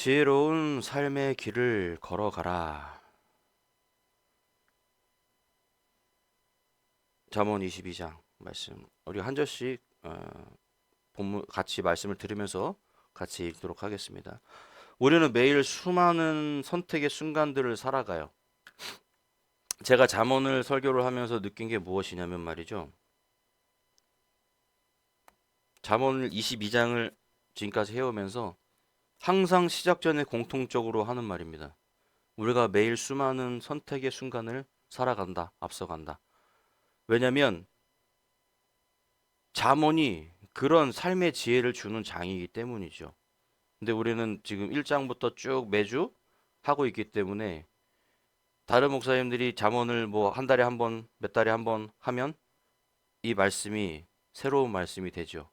지혜로운 삶의 길을 걸어가라. 잠언 22장 말씀. 우리 한 절씩 본문 같이 말씀을 들으면서 같이 읽도록 하겠습니다. 우리는 매일 수많은 선택의 순간들을 살아가요. 제가 잠언을 설교를 하면서 느낀 게 무엇이냐면 말이죠. 잠언 22장을 지금까지 해오면서 항상 시작 전에 공통적으로 하는 말입니다. 우리가 매일 수많은 선택의 순간을 살아간다, 앞서간다. 왜냐면 잠언이 그런 삶의 지혜를 주는 장이기 때문이죠. 근데 우리는 지금 1장부터 쭉 매주 하고 있기 때문에 다른 목사님들이 잠언을 뭐 한 달에 한 번, 몇 달에 한 번 하면 이 말씀이 새로운 말씀이 되죠.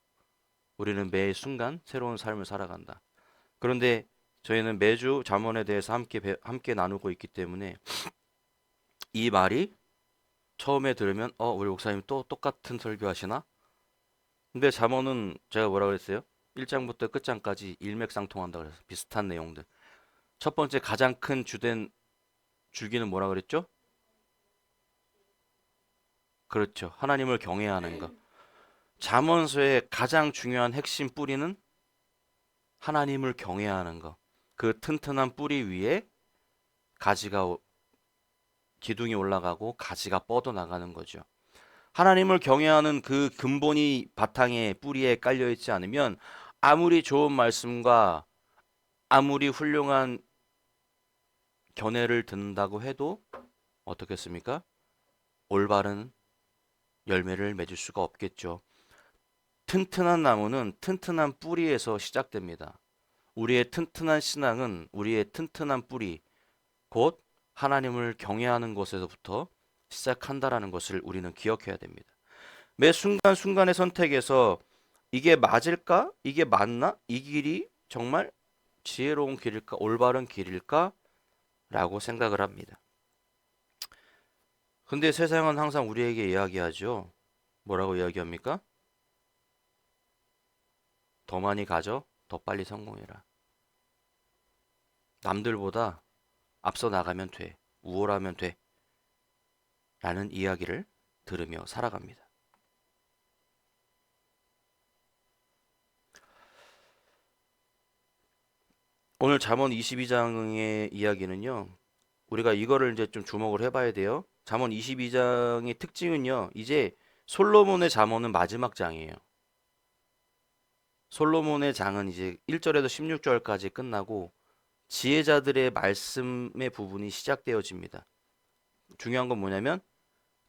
우리는 매 순간 새로운 삶을 살아간다. 그런데 저희는 매주 잠언에 대해서 함께 나누고 있기 때문에 이 말이 처음에 들으면 우리 목사님 또 똑같은 설교 하시나? 근데 잠언은 제가 뭐라 그랬어요? 1장부터 끝장까지 일맥상통한다 그래서 비슷한 내용들. 첫 번째 가장 큰 주된 줄기는 뭐라 그랬죠? 그렇죠. 하나님을 경외해야 하는 거. 잠언서의 가장 중요한 핵심 뿌리는 하나님을 경외해야 하는 거. 그 튼튼한 뿌리 위에 가지가 기둥이 올라가고 가지가 뻗어 나가는 거죠. 하나님을 경외하는 그 근본이 바탕에 뿌리에 깔려 있지 않으면 아무리 좋은 말씀과 아무리 훌륭한 견해를 듣는다고 해도 어떻겠습니까? 올바른 열매를 맺을 수가 없겠죠. 튼튼한 나무는 튼튼한 뿌리에서 시작됩니다. 우리의 튼튼한 신앙은 우리의 튼튼한 뿌리, 곧 하나님을 경외하는 것에서부터 시작한다라는 것을 우리는 기억해야 됩니다. 매 순간순간의 선택에서 이게 맞을까? 이게 맞나? 이 길이 정말 지혜로운 길일까? 올바른 길일까? 라고 생각을 합니다. 근데 세상은 항상 우리에게 이야기하죠. 뭐라고 이야기합니까? 더 많이 가져, 더 빨리 성공해라. 남들보다 앞서 나가면 돼, 우월하면 돼, 라는 이야기를 들으며 살아갑니다. 오늘 잠언 22장의 이야기는요, 우리가 이거를 이제 좀 주목을 해봐야 돼요. 잠언 22장의 특징은요, 이제 솔로몬의 잠언은 마지막 장이에요. 솔로몬의 장은 이제 1절에서 16절까지 끝나고 지혜자들의 말씀의 부분이 시작되어집니다. 중요한 건 뭐냐면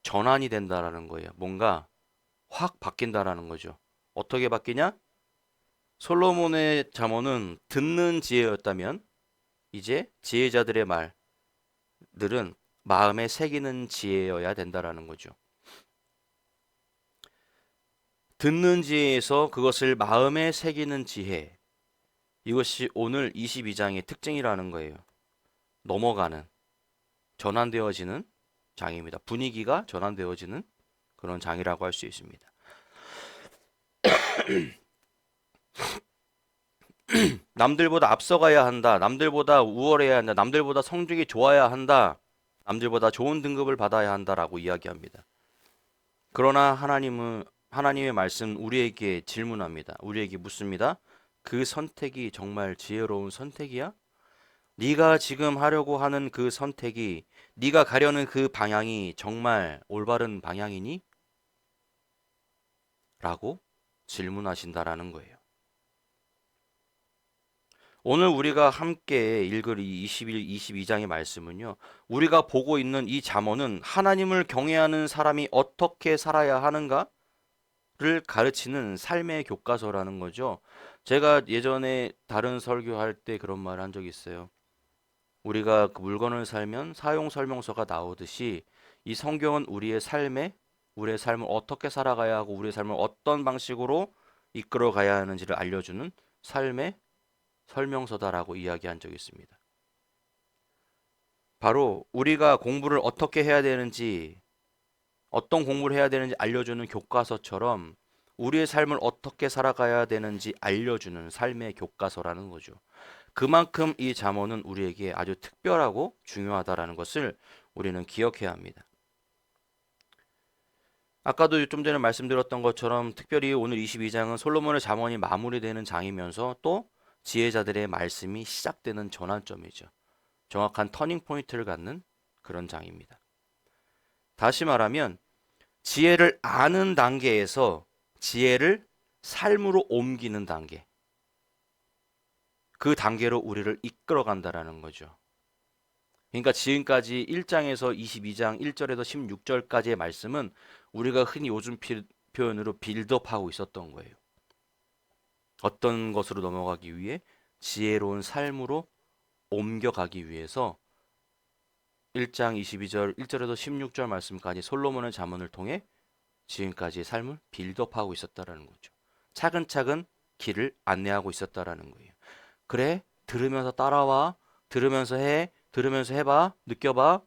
전환이 된다라는 거예요. 뭔가 확 바뀐다라는 거죠. 어떻게 바뀌냐? 솔로몬의 잠언은 듣는 지혜였다면 이제 지혜자들의 말들은 마음에 새기는 지혜여야 된다라는 거죠. 듣는 지혜에서 그것을 마음에 새기는 지혜. 이것이 오늘 22장의 특징이라는 거예요. 넘어가는, 전환되어지는 장입니다. 분위기가 전환되어지는 그런 장이라고 할 수 있습니다. 남들보다 앞서가야 한다. 남들보다 우월해야 한다. 남들보다 성적이 좋아야 한다. 남들보다 좋은 등급을 받아야 한다라고 이야기합니다. 그러나 하나님의 말씀 우리에게 질문합니다. 우리에게 묻습니다. 그 선택이 정말 지혜로운 선택이야? 네가 지금 하려고 하는 그 선택이 네가 가려는 그 방향이 정말 올바른 방향이니? 라고 질문하신다라는 거예요. 오늘 우리가 함께 읽을 이 22장의 말씀은요. 우리가 보고 있는 이 잠언은 하나님을 경외하는 사람이 어떻게 살아야 하는가를 가르치는 삶의 교과서라는 거죠. 제가 예전에 다른 설교할 때 그런 말 한 적이 있어요. 우리가 그 물건을 살면 사용 설명서가 나오듯이 이 성경은 우리의 삶을 어떻게 살아가야 하고 우리의 삶을 어떤 방식으로 이끌어 가야 하는지를 알려주는 삶의 설명서다라고 이야기한 적이 있습니다. 바로 우리가 공부를 어떻게 해야 되는지, 어떤 공부를 해야 되는지 알려주는 교과서처럼 우리의 삶을 어떻게 살아가야 되는지 알려주는 삶의 교과서라는 거죠. 그만큼 이 잠언은 우리에게 아주 특별하고 중요하다라는 것을 우리는 기억해야 합니다. 아까도 좀 전에 말씀드렸던 것처럼 특별히 오늘 22장은 솔로몬의 잠언이 마무리되는 장이면서 또 지혜자들의 말씀이 시작되는 전환점이죠. 정확한 터닝 포인트를 갖는 그런 장입니다. 다시 말하면 지혜를 아는 단계에서 지혜를 삶으로 옮기는 단계, 그 단계로 우리를 이끌어 간다라는 거죠. 그러니까 지금까지 1장에서 22장 1절에서 16절까지의 말씀은 우리가 흔히 요즘 표현으로 빌드업하고 있었던 거예요. 어떤 것으로 넘어가기 위해 지혜로운 삶으로 옮겨가기 위해서 1장 22절 1절에서 16절 말씀까지 솔로몬의 잠언을 통해 지금까지의 삶을 빌드업하고 있었다라는 거죠. 차근차근 길을 안내하고 있었다라는 거예요. 그래, 들으면서 따라와, 들으면서 해, 들으면서 해봐, 느껴봐.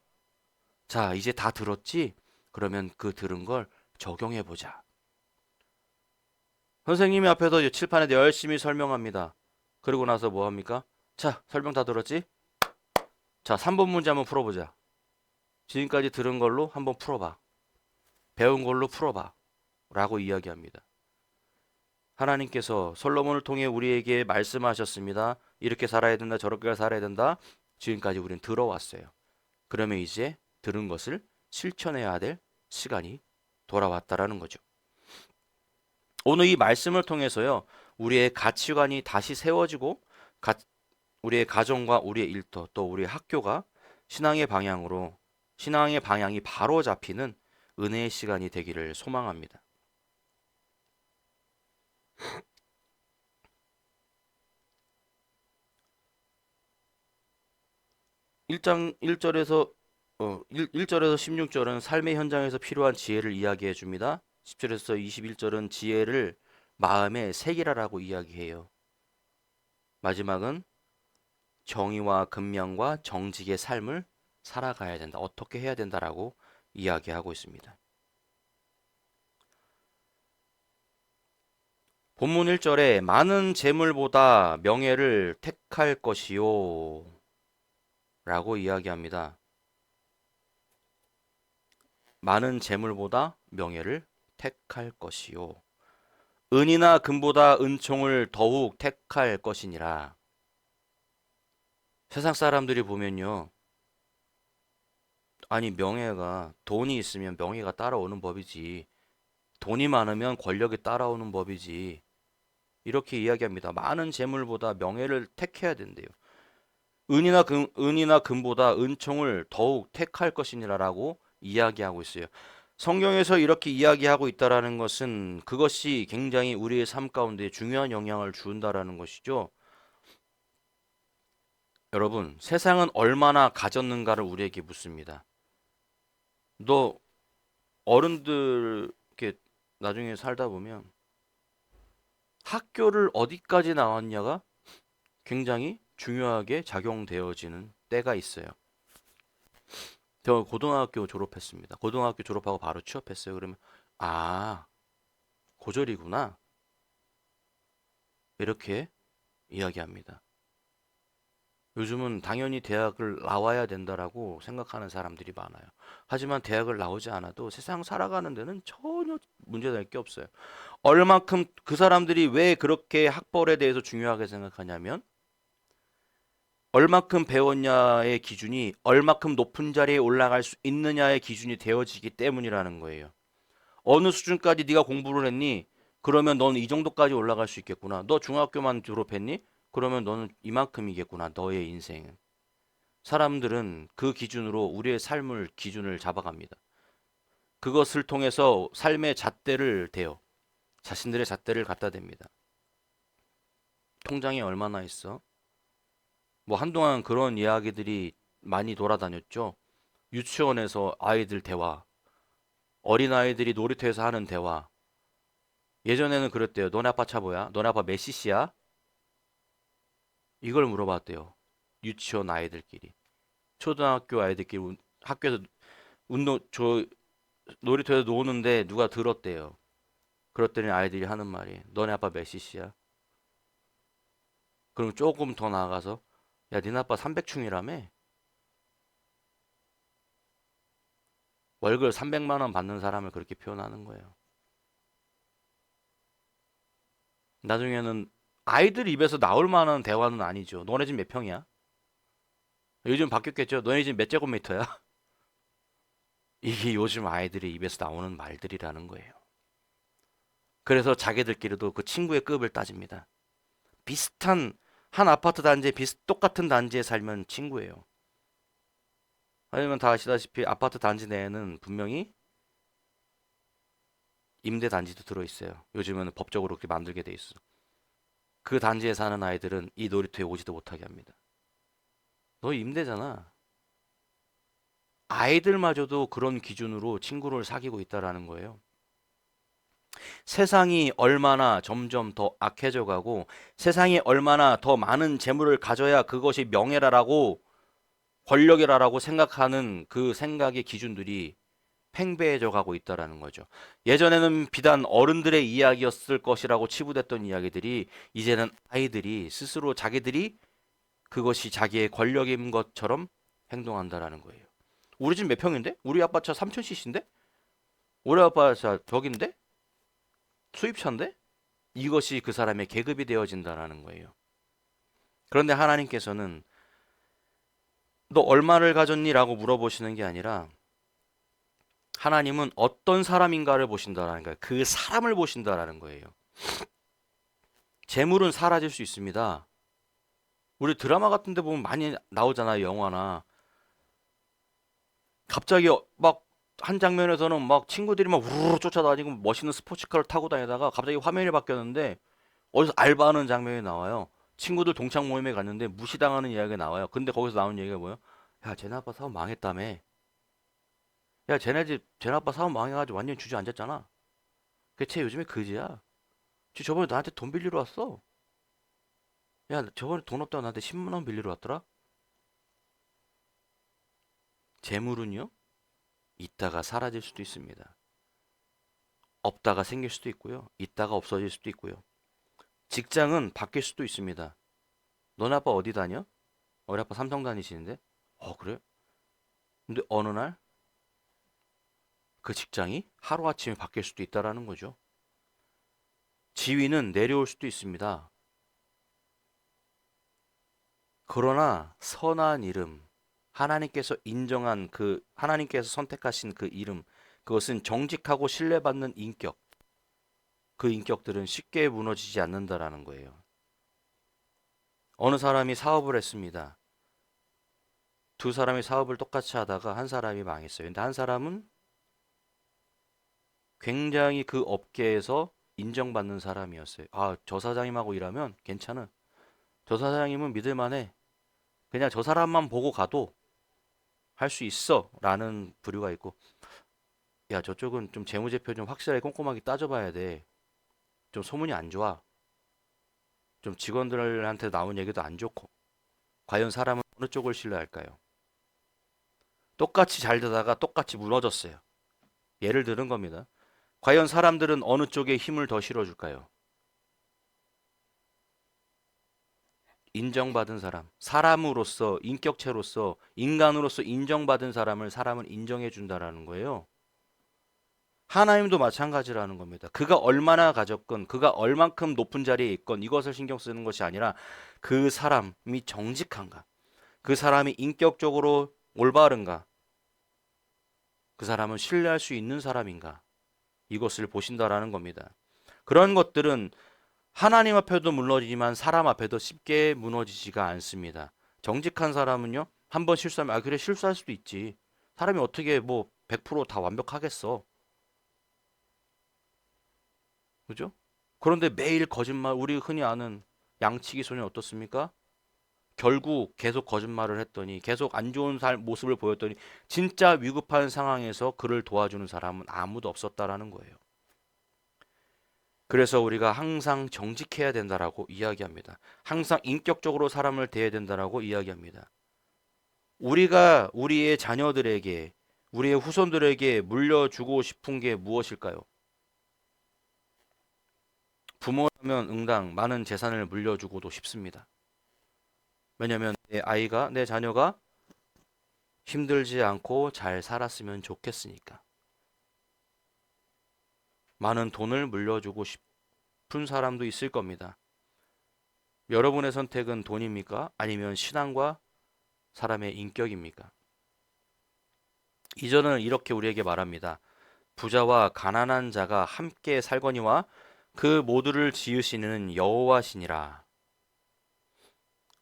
자, 이제 다 들었지? 그러면 그 들은 걸 적용해보자. 선생님이 앞에서 칠판에 열심히 설명합니다. 그러고 나서 뭐 합니까? 자, 설명 다 들었지? 자, 3번 문제 한번 풀어보자. 지금까지 들은 걸로 한번 풀어봐. 배운 걸로 풀어봐. 라고 이야기합니다. 하나님께서 솔로몬을 통해 우리에게 말씀하셨습니다. 이렇게 살아야 된다, 저렇게 살아야 된다. 지금까지 우린 들어왔어요. 그러면 이제 들은 것을 실천해야 될 시간이 돌아왔다라는 거죠. 오늘 이 말씀을 통해서요, 우리의 가치관이 다시 세워지고, 우리의 가정과 우리의 일터, 또 우리의 학교가 신앙의 방향으로, 신앙의 방향이 바로 잡히는 은혜의 시간이 되기를 소망합니다. 1장 1절에서 1절에서 16절은 삶의 현장에서 필요한 지혜를 이야기해 줍니다. 10절에서 21절은 지혜를 마음에 새기라라고 이야기해요. 마지막은 정의와 근면과 정직의 삶을 살아가야 된다. 어떻게 해야 된다라고 이야기하고 있습니다. 본문 1절에 많은 재물보다 명예를 택할 것이요 라고 이야기합니다. 많은 재물보다 명예를 택할 것이요. 은이나 금보다 은총을 더욱 택할 것이니라. 세상 사람들이 보면요. 아니, 명예가, 돈이 있으면 명예가 따라오는 법이지. 돈이 많으면 권력이 따라오는 법이지. 이렇게 이야기합니다. 많은 재물보다 명예를 택해야 된대요. 은이나 금보다 은총을 더욱 택할 것이니라라고 이야기하고 있어요. 성경에서 이렇게 이야기하고 있다라는 것은 그것이 굉장히 우리의 삶 가운데 중요한 영향을 준다라는 것이죠. 여러분, 세상은 얼마나 가졌는가를 우리에게 묻습니다. 너 어른들 이렇게 나중에 살다 보면 학교를 어디까지 나왔냐가 굉장히 중요하게 작용되어지는 때가 있어요. 저 고등학교 졸업했습니다. 고등학교 졸업하고 바로 취업했어요. 그러면 아, 고졸이구나. 이렇게 이야기합니다. 요즘은 당연히 대학을 나와야 된다라고 생각하는 사람들이 많아요. 하지만 대학을 나오지 않아도 세상 살아가는 데는 전혀 문제될 게 없어요. 얼만큼 그 사람들이 왜 그렇게 학벌에 대해서 중요하게 생각하냐면 얼만큼 배웠냐의 기준이 얼만큼 높은 자리에 올라갈 수 있느냐의 기준이 되어지기 때문이라는 거예요. 어느 수준까지 네가 공부를 했니? 그러면 넌 이 정도까지 올라갈 수 있겠구나. 너 중학교만 졸업했니? 그러면 너는 이만큼이겠구나. 너의 인생은. 사람들은 그 기준으로 우리의 삶을 기준을 잡아갑니다. 그것을 통해서 삶의 잣대를 대요. 자신들의 잣대를 갖다 댑니다. 통장에 얼마나 있어? 뭐 한동안 그런 이야기들이 많이 돌아다녔죠. 유치원에서 아이들 대화, 어린아이들이 놀이터에서 하는 대화. 예전에는 그랬대요. 너네 아빠 차 뭐야? 너네 아빠 몇 cc야? 이걸 물어봤대요. 유치원 아이들끼리. 초등학교 아이들끼리 학교에서 놀이터에서 노는데 누가 들었대요. 그랬더니 아이들이 하는 말이 너네 아빠 몇 cc야? 그럼 조금 더 나아가서 야, 니네 아빠 300충이라며? 월급 300만 원 받는 사람을 그렇게 표현하는 거예요. 나중에는 아이들 입에서 나올 만한 대화는 아니죠. 너네 집 몇 평이야? 요즘 바뀌었겠죠. 너네 집 몇 제곱미터야? 이게 요즘 아이들의 입에서 나오는 말들이라는 거예요. 그래서 자기들끼리도 그 친구의 급을 따집니다. 비슷한 한 아파트 단지에 똑같은 단지에 살면 친구예요. 아니면 다 아시다시피 아파트 단지 내에는 분명히 임대 단지도 들어있어요. 요즘은 법적으로 그렇게 만들게 돼 있어. 그 단지에 사는 아이들은 이 놀이터에 오지도 못하게 합니다. 너 임대잖아. 아이들마저도 그런 기준으로 친구를 사귀고 있다라는 거예요. 세상이 얼마나 점점 더 악해져 가고 세상이 얼마나 더 많은 재물을 가져야 그것이 명예라라고 권력이라라고 생각하는 그 생각의 기준들이 팽배해져 가고 있다라는 거죠. 예전에는 비단 어른들의 이야기였을 것이라고 치부됐던 이야기들이 이제는 아이들이 스스로 자기들이 그것이 자기의 권력인 것처럼 행동한다라는 거예요. 우리 집 몇 평인데? 우리 아빠 차 3000cc인데? 우리 아빠 차 저긴데? 수입차인데? 이것이 그 사람의 계급이 되어진다라는 거예요. 그런데 하나님께서는 너 얼마를 가졌니? 라고 물어보시는 게 아니라 하나님은 어떤 사람인가를 보신다라는 거예요. 그 사람을 보신다라는 거예요. 재물은 사라질 수 있습니다. 우리 드라마 같은 데 보면 많이 나오잖아요. 영화나. 갑자기 막 한 장면에서는 막 친구들이 막 우르르 쫓아다니고 멋있는 스포츠카를 타고 다니다가 갑자기 화면이 바뀌었는데 어디서 알바하는 장면이 나와요. 친구들 동창 모임에 갔는데 무시당하는 이야기가 나와요. 근데 거기서 나오는 얘기가 뭐예요? 야, 쟤네 아빠 사업 망했다며. 야, 쟤네 아빠 사업 망해가지고 완전 주저앉았잖아. 걔 요즘에 그지야. 쟤 저번에 나한테 돈 빌리러 왔어. 야, 저번에 돈 없다고 나한테 10만 원 빌리러 왔더라? 재물은요? 있다가 사라질 수도 있습니다. 없다가 생길 수도 있고요. 있다가 없어질 수도 있고요. 직장은 바뀔 수도 있습니다. 너네 아빠 어디 다녀? 우리 아빠 삼성 다니시는데? 그래? 근데 어느 날 그 직장이 하루아침에 바뀔 수도 있다라는 거죠. 지위는 내려올 수도 있습니다. 그러나 선한 이름, 하나님께서 인정한 하나님께서 선택하신 그 이름, 그것은 정직하고 신뢰받는 인격, 그 인격들은 쉽게 무너지지 않는다라는 거예요. 어느 사람이 사업을 했습니다. 두 사람이 사업을 똑같이 하다가 한 사람이 망했어요. 근데 한 사람은 굉장히 그 업계에서 인정받는 사람이었어요. 아, 저 사장님하고 일하면 괜찮아. 저 사장님은 믿을만해. 그냥 저 사람만 보고 가도 할 수 있어. 라는 부류가 있고, 야, 저쪽은 좀 재무제표 좀 확실하게 꼼꼼하게 따져봐야 돼. 좀 소문이 안 좋아. 좀 직원들한테 나온 얘기도 안 좋고. 과연 사람은 어느 쪽을 신뢰할까요? 똑같이 잘 되다가 똑같이 무너졌어요. 예를 들은 겁니다. 과연 사람들은 어느 쪽에 힘을 더 실어줄까요? 인정받은 사람, 사람으로서, 인격체로서, 인간으로서 인정받은 사람을 사람은 인정해 준다라는 거예요. 하나님도 마찬가지라는 겁니다. 그가 얼마나 가졌건, 그가 얼만큼 높은 자리에 있건 이것을 신경 쓰는 것이 아니라 그 사람이 정직한가, 그 사람이 인격적으로 올바른가, 그 사람은 신뢰할 수 있는 사람인가, 이것을 보신다라는 겁니다. 그런 것들은 하나님 앞에도 무너지지만 사람 앞에도 쉽게 무너지지가 않습니다. 정직한 사람은요, 한 번 실수하면, 아, 그래, 실수할 수도 있지. 사람이 어떻게 뭐 100%다 완벽하겠어. 그죠? 그런데 매일 거짓말, 우리 흔히 아는 양치기 소년 어떻습니까? 결국 계속 거짓말을 했더니, 계속 안 좋은 모습을 보였더니, 진짜 위급한 상황에서 그를 도와주는 사람은 아무도 없었다라는 거예요. 그래서 우리가 항상 정직해야 된다라고 이야기합니다. 항상 인격적으로 사람을 대해야 된다라고 이야기합니다. 우리가 우리의 자녀들에게, 우리의 후손들에게 물려주고 싶은 게 무엇일까요? 부모라면 응당 많은 재산을 물려주고도 싶습니다. 왜냐면 내 아이가, 내 자녀가 힘들지 않고 잘 살았으면 좋겠으니까. 많은 돈을 물려주고 싶은 사람도 있을 겁니다. 여러분의 선택은 돈입니까? 아니면 신앙과 사람의 인격입니까? 이전은 이렇게 우리에게 말합니다. 부자와 가난한 자가 함께 살거니와 그 모두를 지으시는 여호와시니라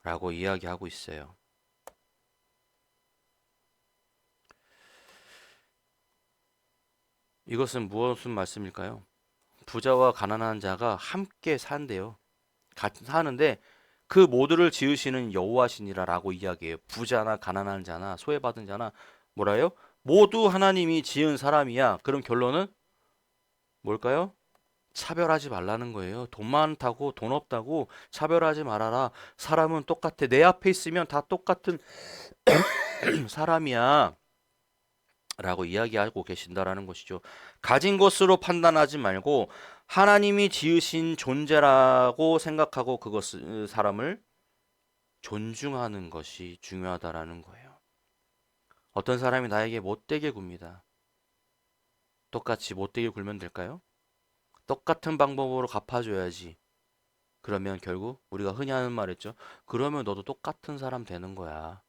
라고 이야기하고 있어요. 이것은 무슨 말씀일까요? 부자와 가난한 자가 함께 산대요. 같이 사는데 그 모두를 지으시는 여호와시니라라고 이야기해요. 부자나 가난한 자나 소외받은 자나 뭐라요? 모두 하나님이 지은 사람이야. 그럼 결론은 뭘까요? 차별하지 말라는 거예요. 돈 많다고 돈 없다고 차별하지 말아라. 사람은 똑같아. 내 앞에 있으면 다 똑같은 사람이야. 라고 이야기하고 계신다라는 것이죠. 가진 것으로 판단하지 말고 하나님이 지으신 존재라고 생각하고 그것을 사람을 존중하는 것이 중요하다라는 거예요. 어떤 사람이 나에게 못되게 굽니다. 똑같이 못되게 굴면 될까요? 똑같은 방법으로 갚아줘야지. 그러면 결국 우리가 흔히 하는 말 있죠. 그러면 너도 똑같은 사람 되는 거야.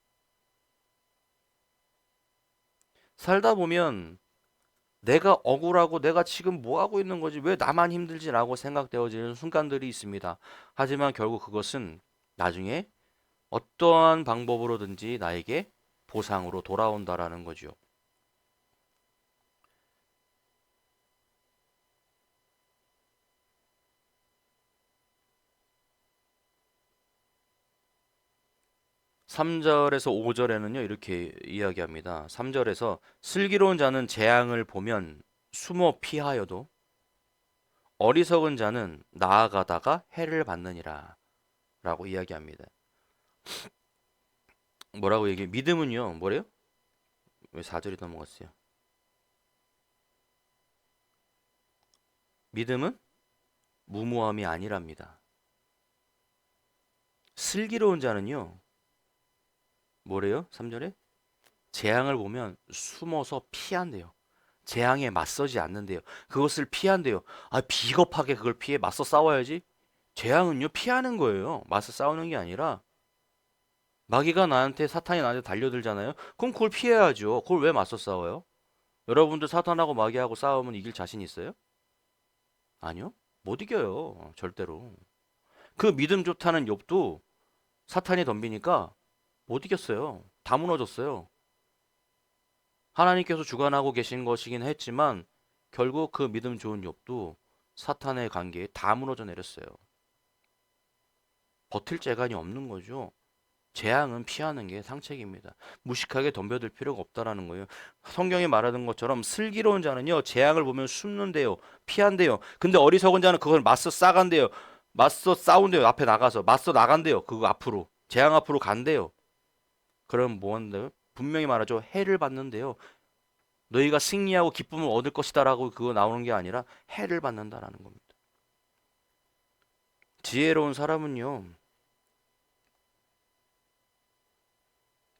살다 보면 내가 억울하고 내가 지금 뭐 하고 있는 거지? 왜 나만 힘들지라고 생각되어지는 순간들이 있습니다. 하지만 결국 그것은 나중에 어떠한 방법으로든지 나에게 보상으로 돌아온다라는 거죠. 3절에서 5절에는요, 이렇게 이야기합니다. 3절에서 슬기로운 자는 재앙을 보면 숨어 피하여도 어리석은 자는 나아가다가 해를 받느니라 라고 이야기합니다. 뭐라고 얘기해? 믿음은요, 뭐래요? 왜 4절이 넘어갔어요? 믿음은 무모함이 아니랍니다. 슬기로운 자는요, 뭐래요? 3절에? 재앙을 보면 숨어서 피한대요. 재앙에 맞서지 않는데요. 그것을 피한대요. 아, 비겁하게 그걸 피해 맞서 싸워야지. 재앙은요, 피하는 거예요. 맞서 싸우는 게 아니라 마귀가 나한테 사탄이 나한테 달려들잖아요. 그럼 그걸 피해야죠. 그걸 왜 맞서 싸워요? 여러분들 사탄하고 마귀하고 싸우면 이길 자신 있어요? 아니요. 못 이겨요. 절대로. 그 믿음 좋다는 욥도 사탄이 덤비니까 못 이겼어요. 다 무너졌어요. 하나님께서 주관하고 계신 것이긴 했지만 결국 그 믿음 좋은 욥도 사탄의 관계에 다 무너져 내렸어요. 버틸 재간이 없는 거죠. 재앙은 피하는 게 상책입니다. 무식하게 덤벼들 필요가 없다라는 거예요. 성경에 말하는 것처럼 슬기로운 자는요, 재앙을 보면 숨는데요, 피한대요. 근데 어리석은 자는 그걸 맞서 싸간대요. 맞서 싸운대요. 앞에 나가서 맞서 나간대요. 그거 앞으로 재앙 앞으로 간대요. 그럼 뭐 한대요? 분명히 말하죠. 해를 받는데요. 너희가 승리하고 기쁨을 얻을 것이다라고 그거 나오는 게 아니라 해를 받는다라는 겁니다. 지혜로운 사람은요,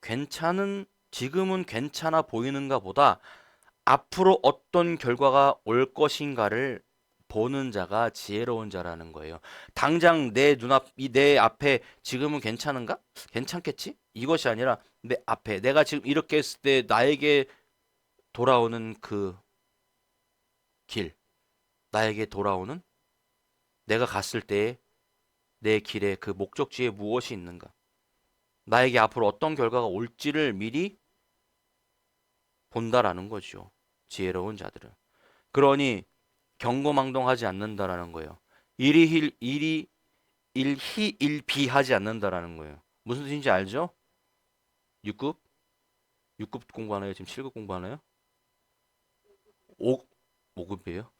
괜찮은 지금은 괜찮아 보이는가 보다 앞으로 어떤 결과가 올 것인가를 보는 자가 지혜로운 자라는 거예요. 당장 내 눈앞, 내 앞에 지금은 괜찮은가? 괜찮겠지? 이것이 아니라 내 앞에 내가 지금 이렇게 했을 때 나에게 돌아오는 그 길, 나에게 돌아오는 내가 갔을 때 내 길에 그 목적지에 무엇이 있는가? 나에게 앞으로 어떤 결과가 올지를 미리 본다라는 거죠. 지혜로운 자들은. 그러니 경고망동하지 않는다라는 거예요. 일희일비하지 않는다라는 거예요. 무슨 뜻인지 알죠? 6급? 6급 공부하나요? 지금 7급 공부하나요? 5, 5급이에요?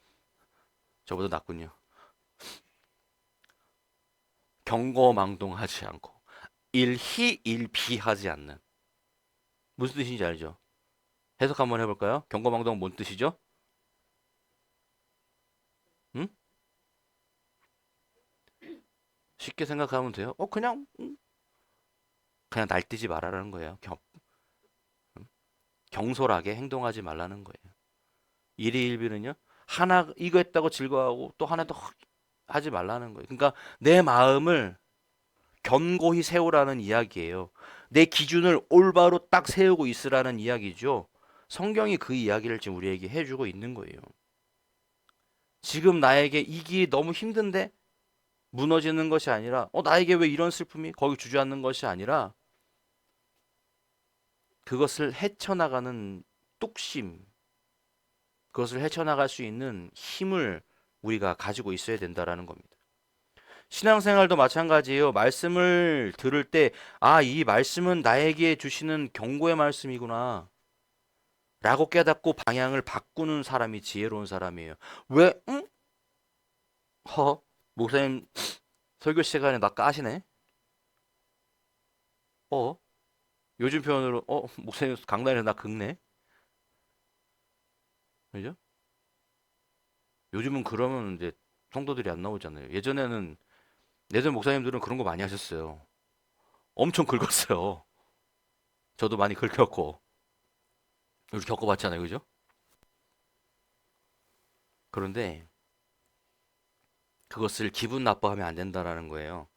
저보다 낫군요. 경고망동하지 않고 일희일비하지 않는. 무슨 뜻인지 알죠? 해석 한번 해볼까요? 경고망동은 뭔 뜻이죠? 응? 쉽게 생각하면 돼요. 그냥 그냥 날뛰지 말라는 거예요. 경솔하게 행동하지 말라는 거예요. 일희일비는요. 하나 이거 했다고 즐거워하고 또 하나 더 하지 말라는 거예요. 그러니까 내 마음을 견고히 세우라는 이야기예요. 내 기준을 올바로 딱 세우고 있으라는 이야기죠. 성경이 그 이야기를 지금 우리에게 해주고 있는 거예요. 지금 나에게 이 길이 너무 힘든데 무너지는 것이 아니라 나에게 왜 이런 슬픔이 거기 주저앉는 것이 아니라 그것을 헤쳐나가는 뚝심, 그것을 헤쳐나갈 수 있는 힘을 우리가 가지고 있어야 된다라는 겁니다. 신앙생활도 마찬가지예요. 말씀을 들을 때, 이 말씀은 나에게 주시는 경고의 말씀이구나. 라고 깨닫고 방향을 바꾸는 사람이 지혜로운 사람이에요. 왜, 응? 목사님 설교 시간에 나 까시네? 어? 요즘 표현으로, 목사님 강단에서 나 긁네? 그죠? 요즘은 그러면 이제 성도들이 안 나오잖아요. 예전 목사님들은 그런 거 많이 하셨어요. 엄청 긁었어요. 저도 많이 긁혔고. 우리 겪어봤잖아요. 그죠? 그런데 그것을 기분 나빠하면 안 된다라는 거예요.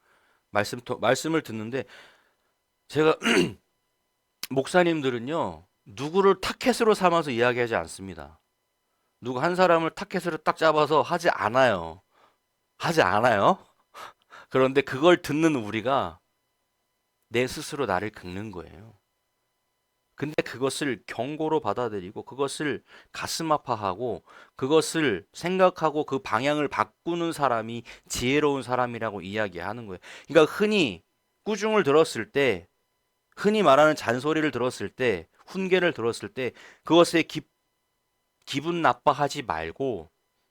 말씀을 듣는데 제가 목사님들은요. 누구를 타켓으로 삼아서 이야기하지 않습니다. 누구 한 사람을 타켓으로 딱 잡아서 하지 않아요. 하지 않아요. 그런데 그걸 듣는 우리가 내 스스로 나를 긁는 거예요. 근데 그것을 경고로 받아들이고 그것을 가슴 아파하고 그것을 생각하고 그 방향을 바꾸는 사람이 지혜로운 사람이라고 이야기하는 거예요. 그러니까 흔히 꾸중을 들었을 때, 흔히 말하는 잔소리를 들었을 때, 훈계를 들었을 때 그것에 기분 나빠하지 말고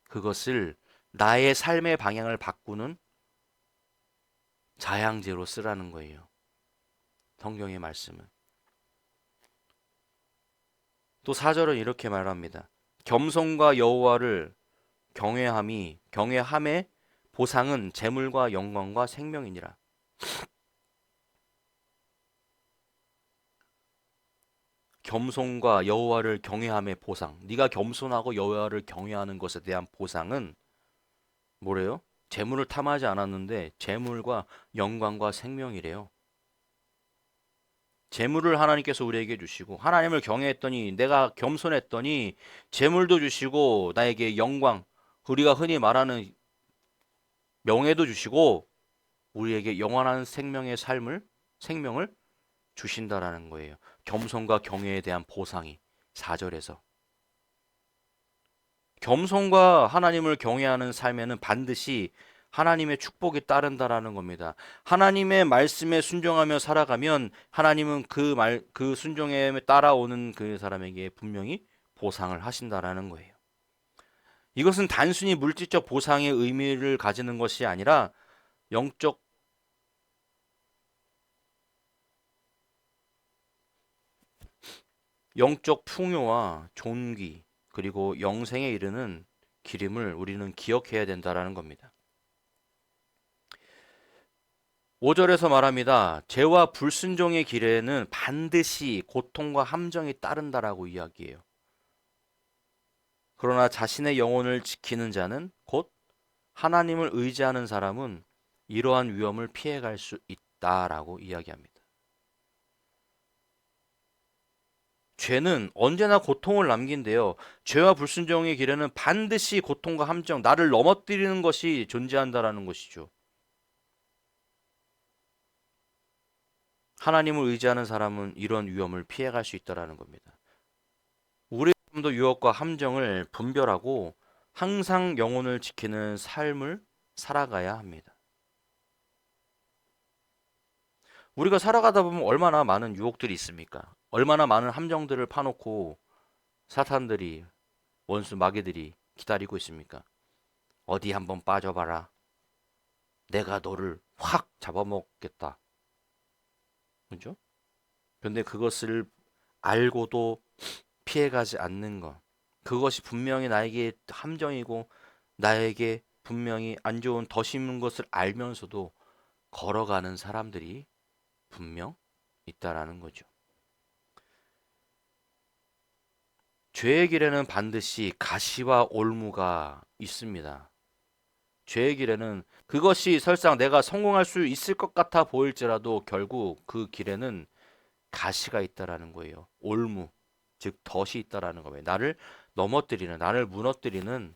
그것을 나의 삶의 방향을 바꾸는 자양제로 쓰라는 거예요. 성경의 말씀은. 또 4절은 이렇게 말합니다. 겸손과 여호와를 경외함의 보상은 재물과 영광과 생명이니라. 겸손과 여호와를 경외함의 보상. 네가 겸손하고 여호와를 경외하는 것에 대한 보상은 뭐래요? 재물을 탐하지 않았는데 재물과 영광과 생명이래요. 재물을 하나님께서 우리에게 주시고 하나님을 경외했더니 내가 겸손했더니 재물도 주시고 나에게 영광, 우리가 흔히 말하는 명예도 주시고 우리에게 영원한 생명을 주신다라는 거예요. 겸손과 경외에 대한 보상이 4절에서. 겸손과 하나님을 경외하는 삶에는 반드시 하나님의 축복이 따른다라는 겁니다. 하나님의 말씀에 순종하며 살아가면 하나님은 그 순종에 따라오는 그 사람에게 분명히 보상을 하신다라는 거예요. 이것은 단순히 물질적 보상의 의미를 가지는 것이 아니라 영적 풍요와 존귀 그리고 영생에 이르는 길임을 우리는 기억해야 된다라는 겁니다. 5절에서 말합니다. 죄와 불순종의 길에는 반드시 고통과 함정이 따른다라고 이야기해요. 그러나 자신의 영혼을 지키는 자는 곧 하나님을 의지하는 사람은 이러한 위험을 피해갈 수 있다라고 이야기합니다. 죄는 언제나 고통을 남긴대요. 죄와 불순종의 길에는 반드시 고통과 함정, 나를 넘어뜨리는 것이 존재한다라는 것이죠. 하나님을 의지하는 사람은 이런 위험을 피해갈 수 있다라는 겁니다. 우리 삶도 유혹과 함정을 분별하고 항상 영혼을 지키는 삶을 살아가야 합니다. 우리가 살아가다 보면 얼마나 많은 유혹들이 있습니까? 얼마나 많은 함정들을 파놓고 사탄들이, 원수 마귀들이 기다리고 있습니까? 어디 한번 빠져봐라. 내가 너를 확 잡아먹겠다. 그죠? 근데 그것을 알고도 피해가지 않는 것. 그것이 분명히 나에게 함정이고 나에게 분명히 안 좋은 덫 심는 것을 알면서도 걸어가는 사람들이 분명 있다라는 거죠. 죄의 길에는 반드시 가시와 올무가 있습니다. 죄의 길에는 그것이 설상 내가 성공할 수 있을 것 같아 보일지라도 결국 그 길에는 가시가 있다라는 거예요. 올무, 즉 덫이 있다라는 거예요. 나를 넘어뜨리는, 나를 무너뜨리는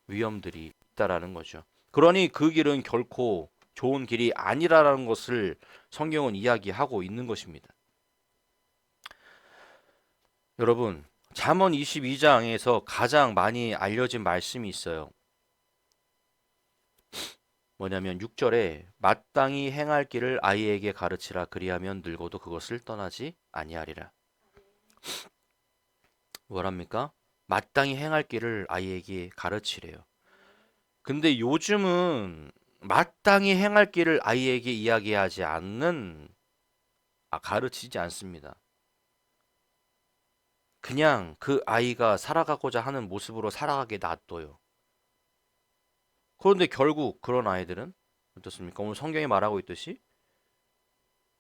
위험들이 있다라는 거죠. 그러니 그 길은 결코 좋은 길이 아니라는 것을 성경은 이야기하고 있는 것입니다. 여러분, 잠언 22장에서 가장 많이 알려진 말씀이 있어요. 뭐냐면 6절에 마땅히 행할 길을 아이에게 가르치라 그리하면 늙어도 그것을 떠나지 아니하리라. 뭐랍니까? 마땅히 행할 길을 아이에게 가르치래요. 근데 요즘은 마땅히 행할 길을 아이에게 이야기하지 않는, 가르치지 않습니다. 그냥 그 아이가 살아가고자 하는 모습으로 살아가게 놔둬요. 그런데 결국 그런 아이들은 어떻습니까? 오늘 성경이 말하고 있듯이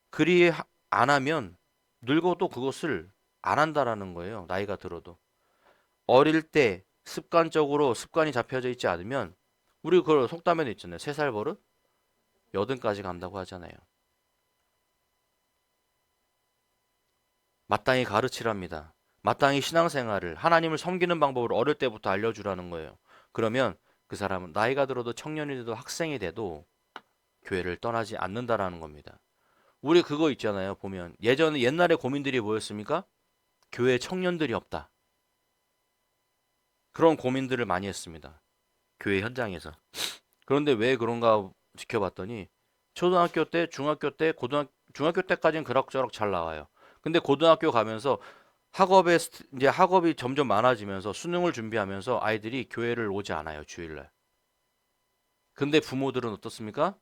그리 안 하면 늙어도 그것을 안 한다라는 거예요. 나이가 들어도. 어릴 때 습관적으로 습관이 잡혀져 있지 않으면 우리 그걸 속담에도 있잖아요. 3살 버릇 80까지 간다고 하잖아요. 마땅히 가르치랍니다. 마땅히 신앙생활을 하나님을 섬기는 방법을 어릴 때부터 알려주라는 거예요. 그러면 그 사람은 나이가 들어도 청년이 돼도 학생이 돼도 교회를 떠나지 않는다라는 겁니다. 우리 그거 있잖아요. 보면 옛날에 고민들이 뭐였습니까? 교회 청년들이 없다. 그런 고민들을 많이 했습니다. 교회 현장에서. 그런데 왜 그런가 지켜봤더니 초등학교 때, 중학교 때, 중학교 때까지는 그럭저럭 잘 나와요. 근데 고등학교 가면서 이제 학업이 점점 많아지면서 수능을 준비하면서 아이들이 교회를 오지 않아요, 주일날. 근데 부모들은 어떻습니까?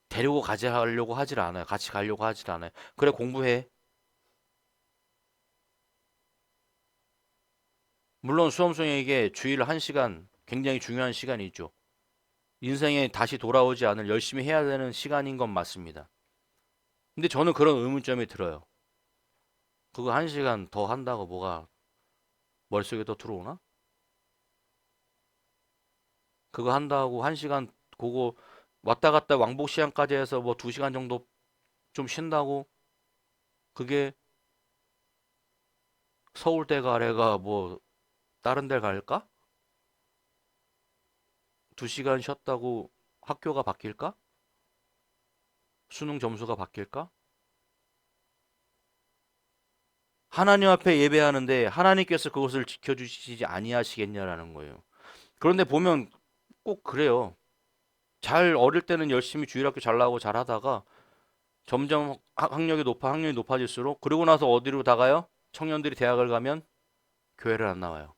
데리고 가려고 하질 않아요. 같이 가려고 하질 않아요. 그래, 공부해. 물론 수험생에게 주일 1시간 굉장히 중요한 시간이죠. 인생에 다시 돌아오지 않을 열심히 해야 되는 시간인 건 맞습니다. 근데 저는 그런 의문점이 들어요. 그거 1시간 더 한다고 뭐가 머릿속에 더 들어오나? 그거 한다고 1시간 그거 왔다 갔다 왕복 시간까지 해서 뭐 2시간 정도 좀 쉰다고 그게 서울대 가래가 뭐 다른 데 갈까? 2시간 쉬었다고 학교가 바뀔까? 수능 점수가 바뀔까? 하나님 앞에 예배하는데 하나님께서 그것을 지켜주시지 아니하시겠냐라는 거예요. 그런데 보면 꼭 그래요. 잘 어릴 때는 열심히 주일학교 잘 나오고 잘 하다가 점점 학력이 높아질수록 그러고 나서 어디로 다가요? 청년들이 대학을 가면 교회를 안 나와요.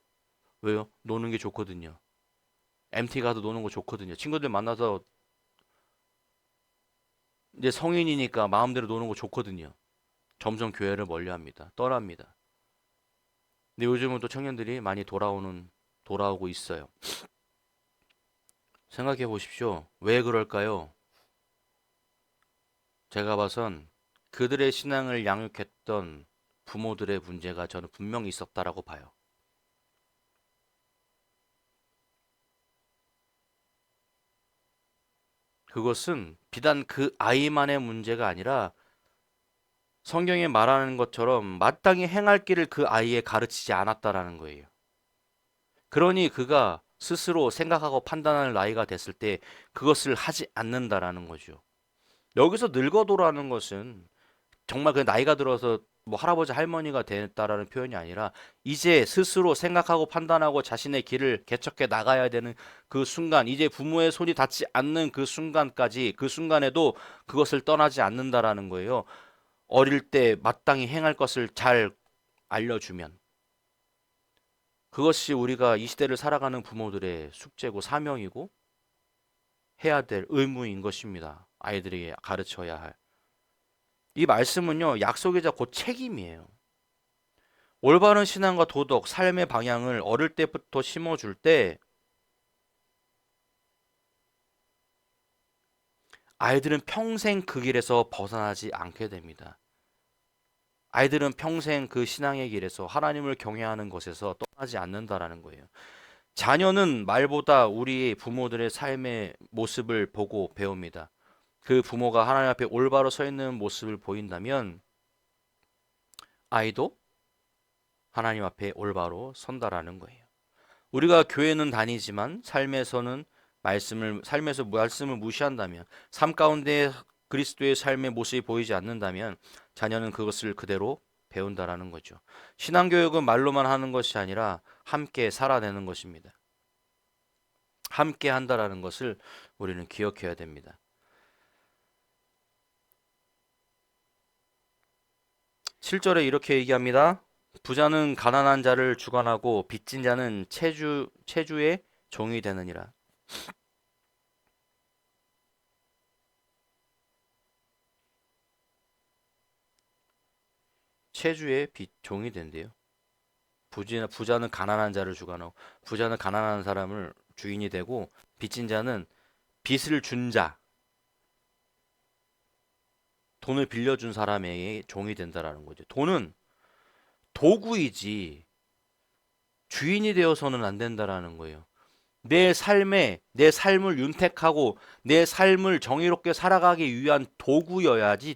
왜요? 노는 게 좋거든요. MT 가도 노는 거 좋거든요. 친구들 만나서 이제 성인이니까 마음대로 노는 거 좋거든요. 점점 교회를 멀리합니다. 떠납니다. 근데 요즘은 또 청년들이 많이 돌아오고 있어요. 생각해 보십시오. 왜 그럴까요? 제가 봐선 그들의 신앙을 양육했던 부모들의 문제가 저는 분명히 있었다라고 봐요. 그것은 비단 그 아이만의 문제가 아니라 성경에 말하는 것처럼 마땅히 행할 길을 그 아이에 가르치지 않았다라는 거예요. 그러니 그가 스스로 생각하고 판단할 나이가 됐을 때 그것을 하지 않는다라는 거죠. 여기서 늙어도라는 것은 정말 그 나이가 들어서 뭐 할아버지 할머니가 됐다라는 표현이 아니라 이제 스스로 생각하고 판단하고 자신의 길을 개척해 나가야 되는 그 순간, 이제 부모의 손이 닿지 않는 그 순간까지, 그 순간에도 그것을 떠나지 않는다라는 거예요. 어릴 때 마땅히 행할 것을 잘 알려주면 그것이 우리가 이 시대를 살아가는 부모들의 숙제고 사명이고 해야 될 의무인 것입니다. 아이들에게 가르쳐야 할. 이 말씀은요, 약속이자 곧 책임이에요. 올바른 신앙과 도덕, 삶의 방향을 어릴 때부터 심어줄 때 아이들은 평생 그 길에서 벗어나지 않게 됩니다. 아이들은 평생 그 신앙의 길에서 하나님을 경외하는 것에서 떠나지 않는다라는 거예요. 자녀는 말보다 우리 부모들의 삶의 모습을 보고 배웁니다. 그 부모가 하나님 앞에 올바로 서 있는 모습을 보인다면 아이도 하나님 앞에 올바로 선다라는 거예요. 우리가 교회는 다니지만 삶에서 말씀을 무시한다면, 삶 가운데 그리스도의 삶의 모습이 보이지 않는다면 자녀는 그것을 그대로 배운다라는 거죠. 신앙교육은 말로만 하는 것이 아니라 함께 살아내는 것입니다. 함께 한다라는 것을 우리는 기억해야 됩니다. 7절에 이렇게 얘기합니다. 부자는 가난한 자를 주관하고 빚진 자는 체주의 종이 되느니라. 체주의 종이 된대요. 부자는 가난한 자를 주관하고, 부자는 가난한 사람을 주인이 되고, 빚진 자는 빚을 준 자, 돈을 빌려준 사람의 종이 된다라는 거죠. 돈은 도구이지 주인이 되어서는 안 된다라는 거예요. 내 삶을 윤택하고 내 삶을 정의롭게 살아가기 위한 도구여야지.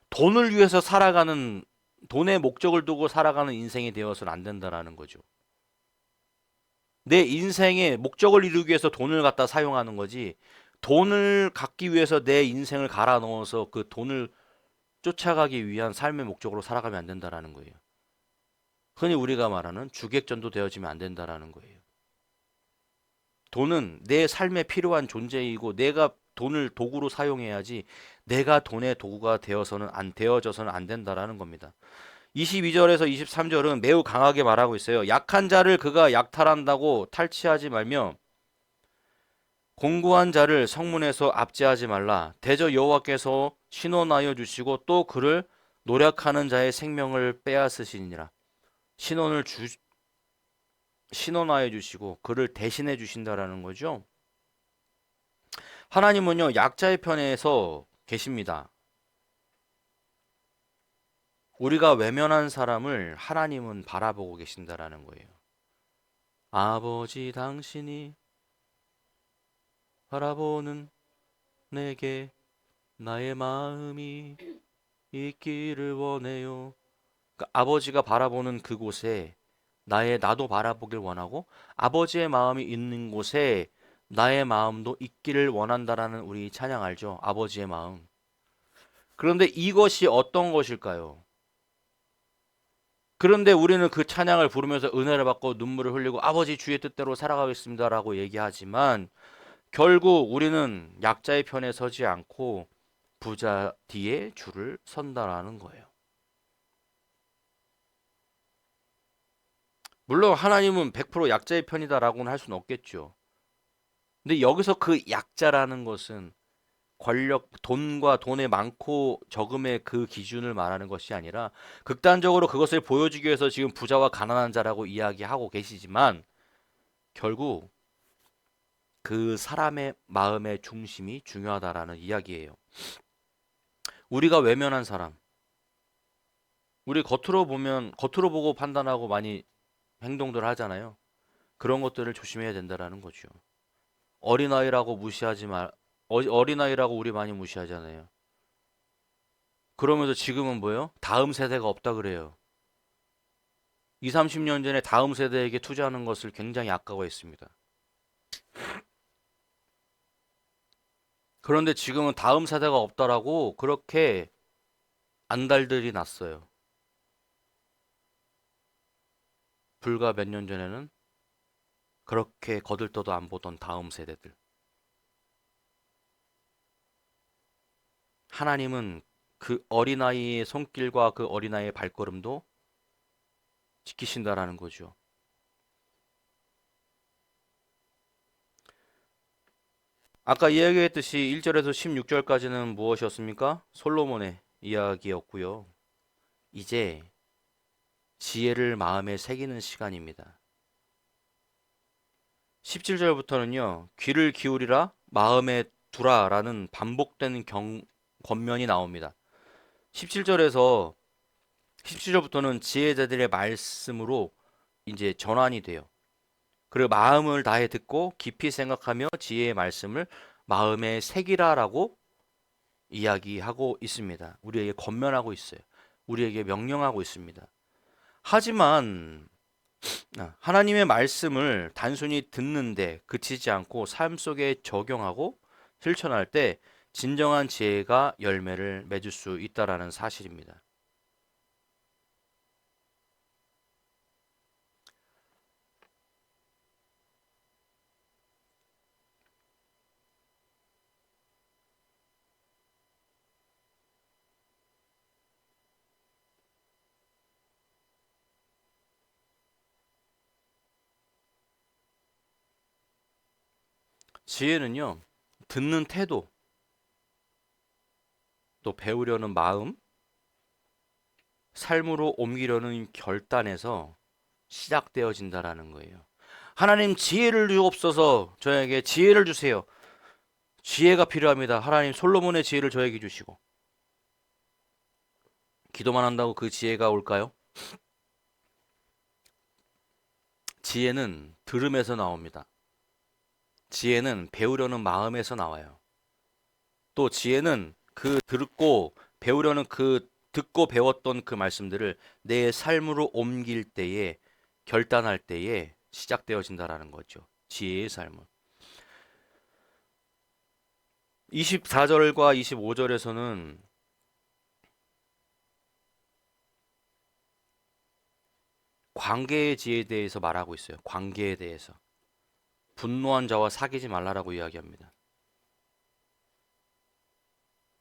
돈을 위해서 살아가는, 돈의 목적을 두고 살아가는 인생이 되어서는 안 된다라는 거죠. 내 인생의 목적을 이루기 위해서 돈을 갖다 사용하는 거지, 돈을 갖기 위해서 내 인생을 갈아 넣어서 그 돈을 쫓아가기 위한 삶의 목적으로 살아가면 안 된다라는 거예요. 흔히 우리가 말하는 주객전도 되어지면 안 된다라는 거예요. 돈은 내 삶에 필요한 존재이고 내가 돈을 도구로 사용해야지 내가 돈의 도구가 되어져서는 안 된다라는 겁니다. 22절에서 23절은 매우 강하게 말하고 있어요. 약한 자를 그가 약탈한다고 탈취하지 말며 공고한 자를 성문에서 압제하지 말라. 대저 여호와께서 신원하여 주시고 또 그를 노력하는 자의 생명을 빼앗으시니라. 신원을 주 신원하여 주시고 그를 대신해 주신다라는 거죠. 하나님은요, 약자의 편에서 계십니다. 우리가 외면한 사람을 하나님은 바라보고 계신다라는 거예요. 아버지 당신이 바라보는 내게 나의 마음이 있기를 원해요. 그러니까 아버지가 바라보는 그곳에 나도 바라보길 원하고, 아버지의 마음이 있는 곳에 나의 마음도 있기를 원한다라는 우리 찬양 알죠? 아버지의 마음. 그런데 이것이 어떤 것일까요? 그런데 우리는 그 찬양을 부르면서 은혜를 받고 눈물을 흘리고 아버지 주의 뜻대로 살아가겠습니다라고 얘기하지만 결국 우리는 약자의 편에 서지 않고 부자 뒤에 줄을 선다라는 거예요. 물론 하나님은 100% 약자의 편이다라고는 할 수는 없겠죠. 근데 여기서 그 약자라는 것은 권력, 돈과 돈의 많고 적음의 그 기준을 말하는 것이 아니라 극단적으로 그것을 보여주기 위해서 지금 부자와 가난한 자라고 이야기하고 계시지만 결국 그 사람의 마음의 중심이 중요하다라는 이야기예요. 우리가 외면한 사람, 우리 겉으로 보고 판단하고 많이 행동들 하잖아요. 그런 것들을 조심해야 된다라는 거죠. 어린아이라고 무시하지 말, 어린아이라고 우리 많이 무시하잖아요. 그러면서 지금은 뭐예요? 다음 세대가 없다 그래요. 2, 30년 전에 다음 세대에게 투자하는 것을 굉장히 아까워했습니다. 그런데 지금은 다음 세대가 없다라고 그렇게 안달들이 났어요. 불과 몇 년 전에는 그렇게 거들떠도 안 보던 다음 세대들. 하나님은 그 어린아이의 손길과 그 어린아이의 발걸음도 지키신다라는 거죠. 아까 이야기했듯이 1절에서 16절까지는 무엇이었습니까? 솔로몬의 이야기였고요. 이제 지혜를 마음에 새기는 시간입니다. 17절부터는요. 귀를 기울이라 마음에 두라라는 반복되는 권면이 나옵니다. 17절에서 17절부터는 지혜자들의 말씀으로 이제 전환이 돼요. 그리고 마음을 다해 듣고 깊이 생각하며 지혜의 말씀을 마음에 새기라라고 이야기하고 있습니다. 우리에게 권면하고 있어요. 우리에게 명령하고 있습니다. 하지만 하나님의 말씀을 단순히 듣는데 그치지 않고 삶 속에 적용하고 실천할 때 진정한 지혜가 열매를 맺을 수 있다라는 사실입니다. 지혜는요, 듣는 태도, 또 배우려는 마음, 삶으로 옮기려는 결단에서 시작되어진다라는 거예요. 하나님 지혜를 주옵소서. 저에게 지혜를 주세요. 지혜가 필요합니다. 하나님 솔로몬의 지혜를 저에게 주시고. 기도만 한다고 그 지혜가 올까요? 지혜는 들음에서 나옵니다. 지혜는 배우려는 마음에서 나와요. 또 지혜는 그 듣고 배우려는 그 듣고 배웠던 그 말씀들을 내 삶으로 옮길 때에 결단할 때에 시작되어진다라는 거죠. 지혜의 삶은. 24절과 25절에서는 관계의 지혜에 대해서 말하고 있어요. 관계에 대해서. 분노한 자와 사귀지 말라라고 이야기합니다.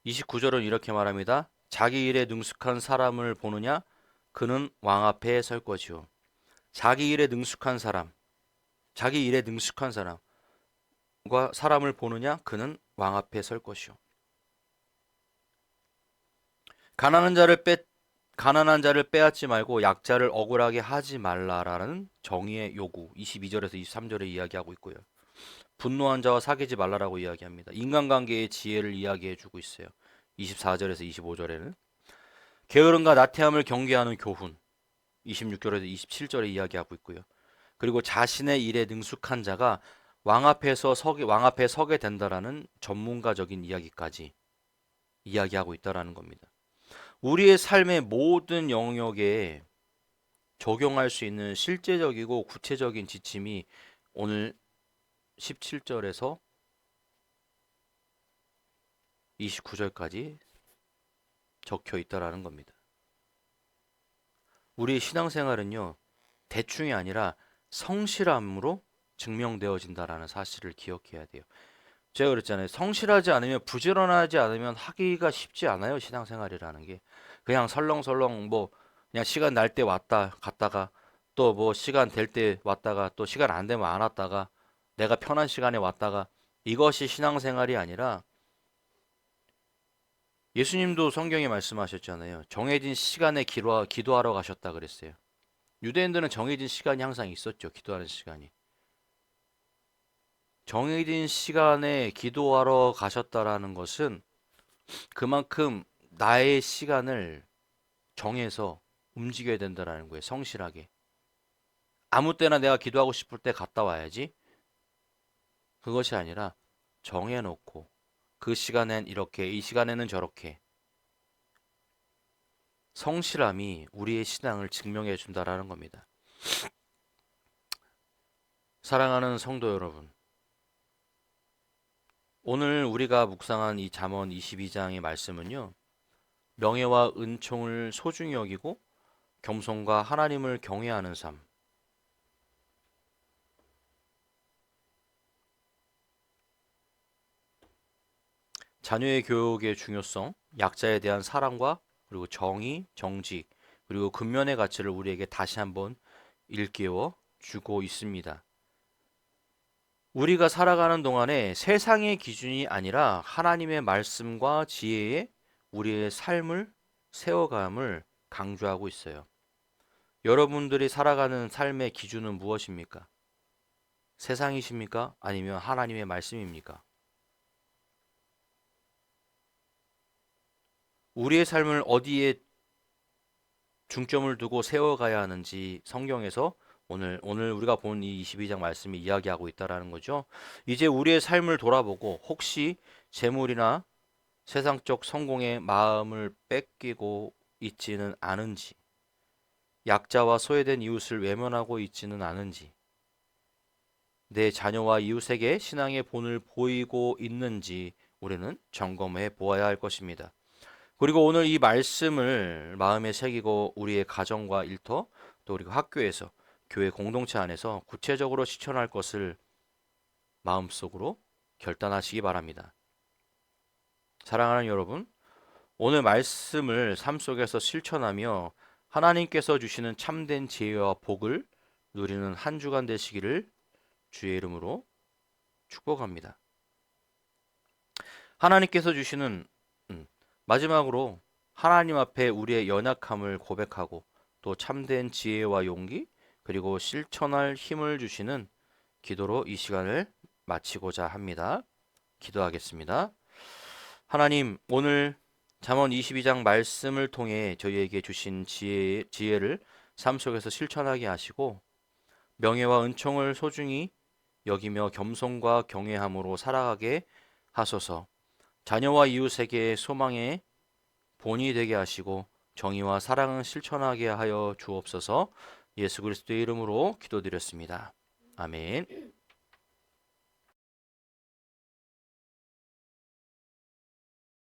29절은 이렇게 말합니다. 자기 일에 능숙한 사람을 보느냐? 그는 왕 앞에 설 것이요. 자기 일에 능숙한 사람, 자기 일에 능숙한 사람과 사람을 보느냐? 그는 왕 앞에 설 것이요. 가난한 자를 가난한 자를 빼앗지 말고 약자를 억울하게 하지 말라라는 정의의 요구. 22절에서 23절에 이야기하고 있고요. 분노한 자와 사귀지 말라라고 이야기합니다. 인간관계의 지혜를 이야기해 주고 있어요. 24절에서 25절에는 게으름과 나태함을 경계하는 교훈. 26절에서 27절에 이야기하고 있고요. 그리고 자신의 일에 능숙한 자가 왕 앞에 서게 된다라는 전문가적인 이야기까지 이야기하고 있다라는 겁니다. 우리의 삶의 모든 영역에 적용할 수 있는 실제적이고 구체적인 지침이 오늘 17절에서 29절까지 적혀 있다라는 겁니다. 우리의 신앙생활은요, 대충이 아니라 성실함으로 증명되어진다라는 사실을 기억해야 돼요. 제가 그랬잖아요. 성실하지 않으면, 부지런하지 않으면 하기가 쉽지 않아요. 신앙생활이라는 게. 그냥 설렁설렁 뭐 그냥 시간 날 때 왔다 갔다가 또 뭐 시간 될 때 왔다가 또 시간 안 되면 안 왔다가 내가 편한 시간에 왔다가 이것이 신앙생활이 아니라 예수님도 성경에 말씀하셨잖아요. 정해진 시간에 기도하러 가셨다 그랬어요. 유대인들은 정해진 시간이 항상 있었죠. 기도하는 시간이. 정해진 시간에 기도하러 가셨다라는 것은 그만큼 나의 시간을 정해서 움직여야 된다라는 거예요. 성실하게. 아무 때나 내가 기도하고 싶을 때 갔다 와야지. 그것이 아니라 정해놓고 그 시간엔 이렇게, 이 시간에는 저렇게. 성실함이 우리의 신앙을 증명해 준다라는 겁니다. 사랑하는 성도 여러분, 오늘 우리가 묵상한 이 잠언 22장의 말씀은요, 명예와 은총을 소중히 여기고 겸손과 하나님을 경외하는 삶, 자녀의 교육의 중요성, 약자에 대한 사랑과 그리고 정의, 정직, 그리고 근면의 가치를 우리에게 다시 한번 일깨워 주고 있습니다. 우리가 살아가는 동안에 세상의 기준이 아니라 하나님의 말씀과 지혜에 우리의 삶을 세워감을 강조하고 있어요. 여러분들이 살아가는 삶의 기준은 무엇입니까? 세상이십니까? 아니면 하나님의 말씀입니까? 우리의 삶을 어디에 중점을 두고 세워가야 하는지 성경에서 오늘 우리가 본 이 22장 말씀이 이야기하고 있다라는 거죠. 이제 우리의 삶을 돌아보고 혹시 재물이나 세상적 성공에 마음을 뺏기고 있지는 않은지, 약자와 소외된 이웃을 외면하고 있지는 않은지, 내 자녀와 이웃에게 신앙의 본을 보이고 있는지 우리는 점검해 보아야 할 것입니다. 그리고 오늘 이 말씀을 마음에 새기고 우리의 가정과 일터, 또 우리 학교에서, 교회 공동체 안에서 구체적으로 실천할 것을 마음속으로 결단하시기 바랍니다. 사랑하는 여러분, 오늘 말씀을 삶 속에서 실천하며 하나님께서 주시는 참된 지혜와 복을 누리는 한 주간 되시기를 주의 이름으로 축복합니다. 하나님께서 주시는 마지막으로 하나님 앞에 우리의 연약함을 고백하고 또 참된 지혜와 용기 그리고 실천할 힘을 주시는 기도로 이 시간을 마치고자 합니다. 기도하겠습니다. 하나님, 오늘 잠언 22장 말씀을 통해 저희에게 주신 지혜를 삶 속에서 실천하게 하시고 명예와 은총을 소중히 여기며 겸손과 경외함으로 살아가게 하소서. 자녀와 이웃에게 소망의 본이 되게 하시고 정의와 사랑을 실천하게 하여 주옵소서. 예수 그리스도의 이름으로 기도드렸습니다. 아멘.